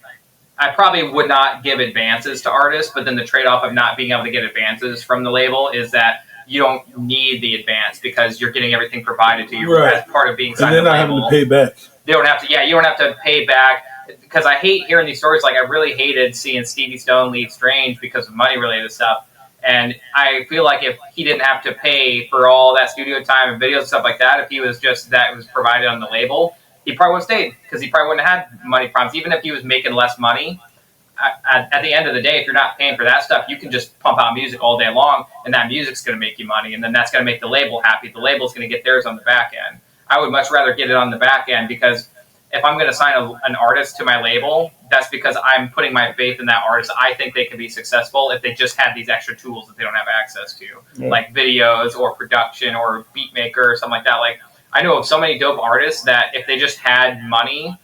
probably would not give advances to artists, but then the trade-off of not being able to get advances from the label is that you don't need the advance because you're getting everything provided to you as part of being signed to the label. And they're not having to pay back. They don't have to. Yeah, you don't have to pay back. Because I hate hearing these stories. Like, I really hated seeing Stevie Stone leave Strange because of money-related stuff. And I feel like if he didn't have to pay for all that studio time and videos and stuff like that, if he was just that was provided on the label, he probably would have stayed because he probably wouldn't have had money problems. Even if he was making less money, at the end of the day, if you're not paying for that stuff, you can just pump out music all day long, and that music's going to make you money, and then that's going to make the label happy. The label's going to get theirs on the back end. I would much rather get it on the back end because if I'm going to sign an artist to my label, that's because I'm putting my faith in that artist. I think they could be successful if they just had these extra tools that they don't have access to, like videos or production or beat maker or something like that. Like, I know of so many dope artists that if they just had money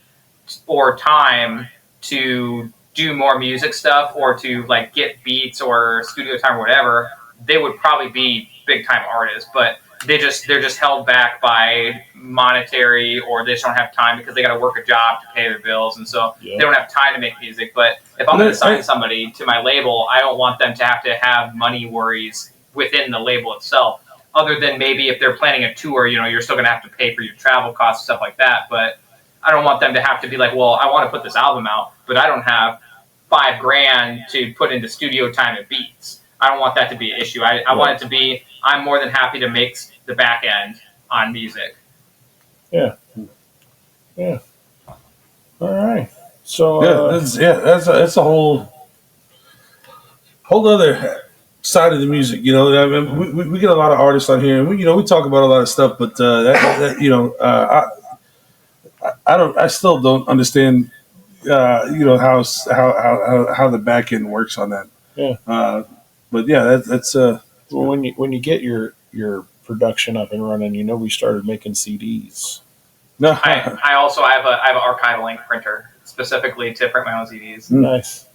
or time to do more music stuff or to like get beats or studio time or whatever, they would probably be big time artists. But they're just held back by monetary, or they just don't have time because they got to work a job to pay their bills, and so they don't have time to make music. But if I'm going to sign somebody to my label, I don't want them to have money worries within the label itself. Other than maybe if they're planning a tour, you're still going to have to pay for your travel costs and stuff like that. But I don't want them to have to be like, well, I want to put this album out, but I don't have $5,000 to put into studio time and beats. I don't want that to be an issue. I want it to be, I'm more than happy to make the back end on music. Yeah. All right. So that's a whole other side of the music. I mean, we get a lot of artists on here, and we talk about a lot of stuff, but I still don't understand how the back end works on that. Yeah. But yeah, that's well, when you get your production up and running, we started making CDs. No, I also have an archival ink printer specifically to print my own CDs. Nice.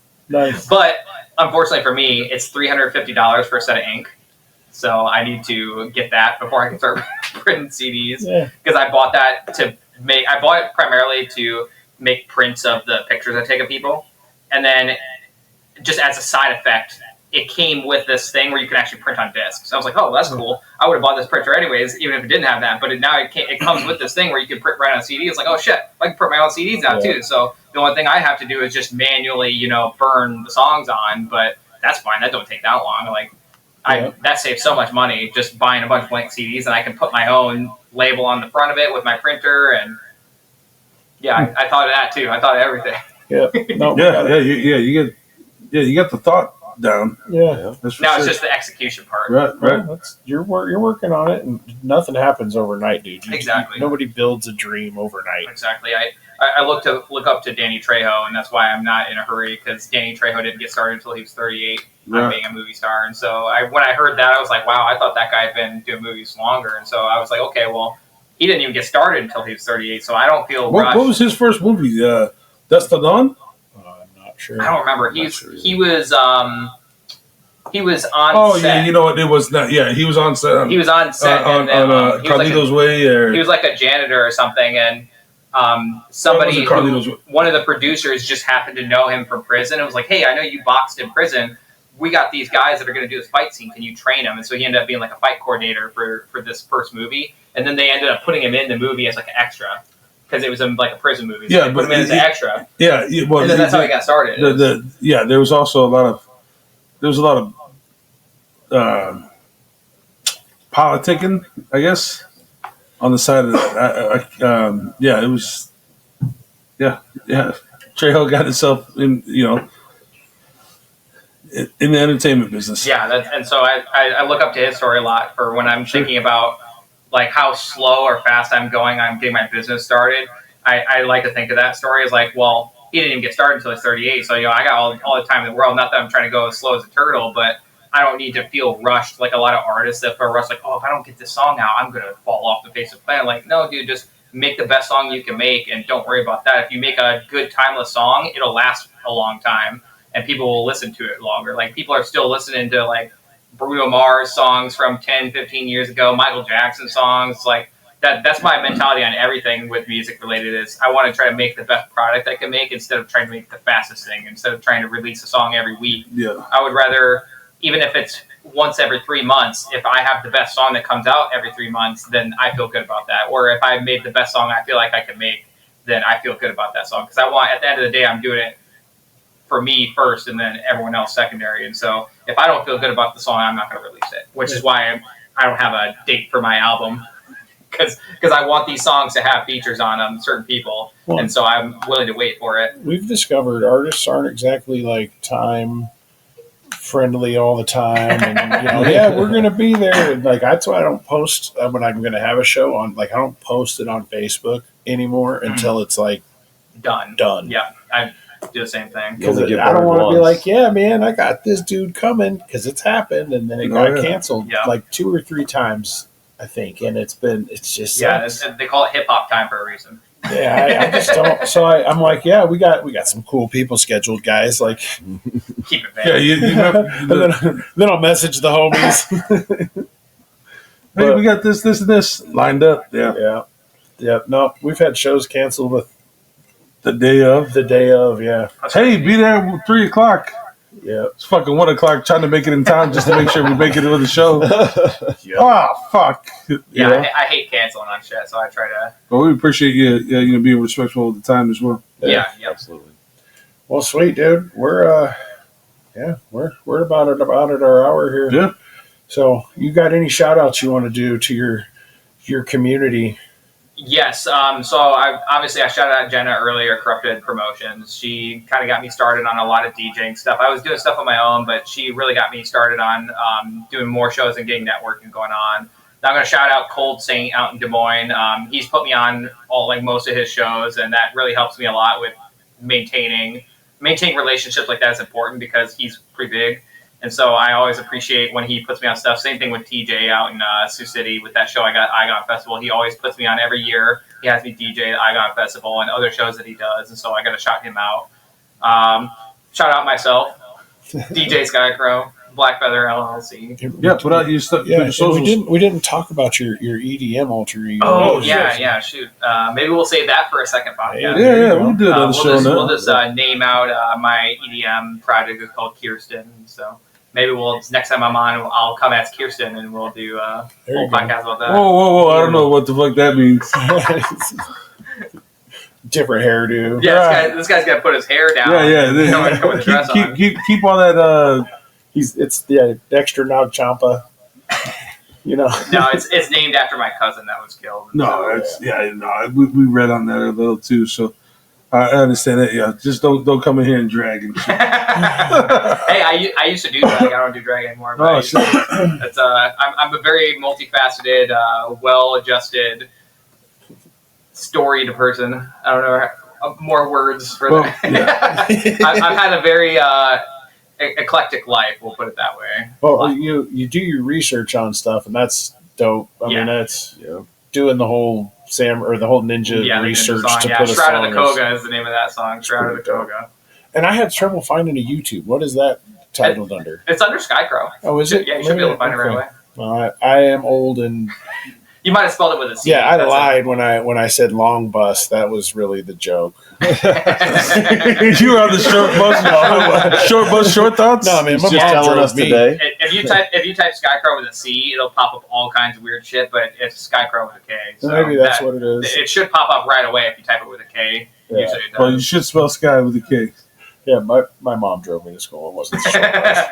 But unfortunately for me, it's $350 for a set of ink, so I need to get that before I can start printing CDs. Because I bought that I bought it primarily to make prints of the pictures I take of people, and then just as a side effect, it came with this thing where you can actually print on disc. So I was like, oh, that's cool. I would have bought this printer anyways, even if it didn't have that. But now it comes with this thing where you can print right on CD. It's like, oh shit, I can print my own CDs out too. So the only thing I have to do is just manually, burn the songs on. But that's fine. That don't take that long. That saves so much money just buying a bunch of blank CDs, and I can put my own label on the front of it with my printer. And I thought of that too. I thought of everything. You get the thought down. Yeah. That's now it's just the execution part. Right. Well, you're working on it, and nothing happens overnight, dude. Exactly. Nobody builds a dream overnight. Exactly. I look up to Danny Trejo, and that's why I'm not in a hurry, because Danny Trejo didn't get started until he was 38 on being a movie star. And so when I heard that, I was like, wow, I thought that guy had been doing movies longer. And so I was like, okay, well, he didn't even get started until he was 38, so I don't feel rushed. What was his first movie? Dust Till Dawn? Sure. I don't remember. He was on Oh, set. yeah, you know what? It was not. Yeah, he was on set. He was on set on Carlito's Way. Or he was like a janitor or something, and somebody, one of the producers, just happened to know him from prison and was like, "Hey, I know you boxed in prison. We got these guys that are going to do this fight scene. Can you train them?" And so he ended up being like a fight coordinator for this first movie, and then they ended up putting him in the movie as like an extra. Because it was like a prison movie. So put him in as an extra. Yeah, well, and then that's how he got started. There was also a lot of politicking, I guess, on the side of that. It was. Trejo got himself in the entertainment business. Yeah, and so I look up to his story a lot for when I'm thinking about like how slow or fast I'm getting my business started. I like to think of that story as like, well, he didn't even get started until he's 38. So, I got all the time in the world. Not that I'm trying to go as slow as a turtle, but I don't need to feel rushed like a lot of artists that feel rushed like, oh, if I don't get this song out, I'm going to fall off the face of the planet. Like, no, dude, just make the best song you can make and don't worry about that. If you make a good timeless song, it'll last a long time and people will listen to it longer. Like, people are still listening to like Bruno Mars songs from 10, 15 years ago, Michael Jackson songs. Like, that's my mentality on everything with music related. Is I want to try to make the best product I can make instead of trying to make the fastest thing. Instead of trying to release a song every week, I would rather, even if it's once every 3 months, if I have the best song that comes out every 3 months, then I feel good about that. Or if I made the best song I feel like I can make, then I feel good about that song. Because I want, at the end of the day, I'm doing it for me first and then everyone else secondary. And so if I don't feel good about the song, I'm not going to release it, which is why I don't have a date for my album. Because I want these songs to have features on them, certain people. Well, and so I'm willing to wait for it. We've discovered artists aren't exactly like time friendly all the time, and we're gonna be there. And like that's why I don't post when I'm gonna have a show on. Like I don't post it on Facebook anymore until it's like done. Yeah, I do the same thing because I don't want to be like, yeah, man, I got this dude coming because it's happened, and then it got canceled like 2 or 3 times, I think, and it's just they call it hip hop time for a reason. Yeah, I just don't. So I'm like, yeah, we got some cool people scheduled, guys. Like, keep it vague. Yeah, then I'll message the homies. Hey, we got this, and this lined up. Yeah. No, we've had shows canceled with the day of. Yeah. Hey, be there at 3:00. Yeah, it's fucking 1:00 trying to make it in time just to make sure we make it to the show. Oh, fuck. Yeah, I hate canceling on shit, so I try to. But we appreciate you being respectful of the time as well. Yeah, absolutely. Well, sweet, dude. We're about at our hour here. Yeah. So, you got any shout outs you want to do to your community? Yes. So I shouted out Jenna earlier, Corrupted Promotions. She kind of got me started on a lot of DJing stuff. I was doing stuff on my own, but she really got me started on doing more shows and getting networking going on. Now I'm going to shout out Cold Saint out in Des Moines. He's put me on most of his shows, and that really helps me a lot with maintaining relationships like that is important because he's pretty big. And so I always appreciate when he puts me on stuff. Same thing with TJ out in Sioux City with that show I got Igon Festival. He always puts me on every year. He has me DJ at Igon Festival and other shows that he does. And so I got to shout him out. Shout out myself, DJ Skykrow, Black Feather LLC. Yeah, put out your stuff. Yeah, we didn't talk about your EDM alter ego. Oh yeah, shoot. Maybe we'll save that for a second podcast. Yeah, we'll do another show. We'll just name out my EDM project is called Kirsten. So. Maybe next time I'm on, I'll come as Kirsten and we'll do a whole podcast about that. Whoa! I don't know what the fuck that means. Different hairdo. Yeah, this guy's got to put his hair down. Yeah. Keep all that. It's the extra Nog Champa. No, it's named after my cousin that was killed. No, we read on that a little too. So I understand that. Yeah, just don't come in here and drag and shit. Hey, I used to do drag. I don't do drag anymore. But shit. I'm a very multifaceted, well-adjusted, storied person. I don't know more words for that. Yeah. I've had a very eclectic life. We'll put it that way. Well, you do your research on stuff, and that's dope. I mean, that's doing the whole the whole ninja research to put a song. Shroud of the Koga is the name of that song. Shroud of the Koga. And I had trouble finding a YouTube. What is that titled under? It's under Skykrow. Oh, is it? Yeah, you should be able to find it right away. Well, I am old and. You might have spelled it with a C. Yeah, I lied when I said long bus. That was really the joke. You were on the short bus. Short bus, short thoughts. No, I mean, my mom telling us me. Today. If you type Skykrow with a C, it'll pop up all kinds of weird shit. But it's Skykrow with a K. So maybe that's what it is. It should pop up right away if you type it with a K. Yeah. Usually it does. Well, you should spell Sky with a K. Yeah, my mom drove me to school. It wasn't short bus.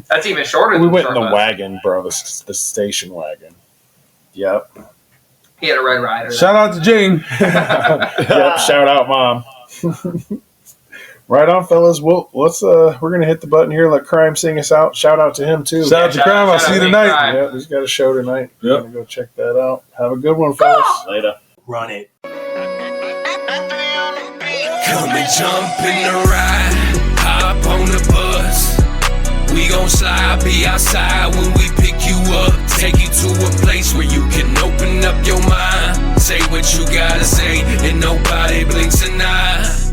That's even shorter. We went in the bus. wagon, bro. The station wagon. Yep. He had a Red Rider. Shout out to Jane. Yep. Shout out, mom. Right on, fellas. We're gonna hit the button here. Let Crime sing us out. Shout out to him too. Shout out to Crime. I'll see you tonight. Yeah, he's got a show tonight. Yep. Gonna go check that out. Have a good one, fellas. Later. Run it. Come and jump in the ride, hop on the bus. We gon' slide, be outside when we pick you up. Take you to a place where you can open up your mind. Say what you gotta say, and nobody blinks an eye.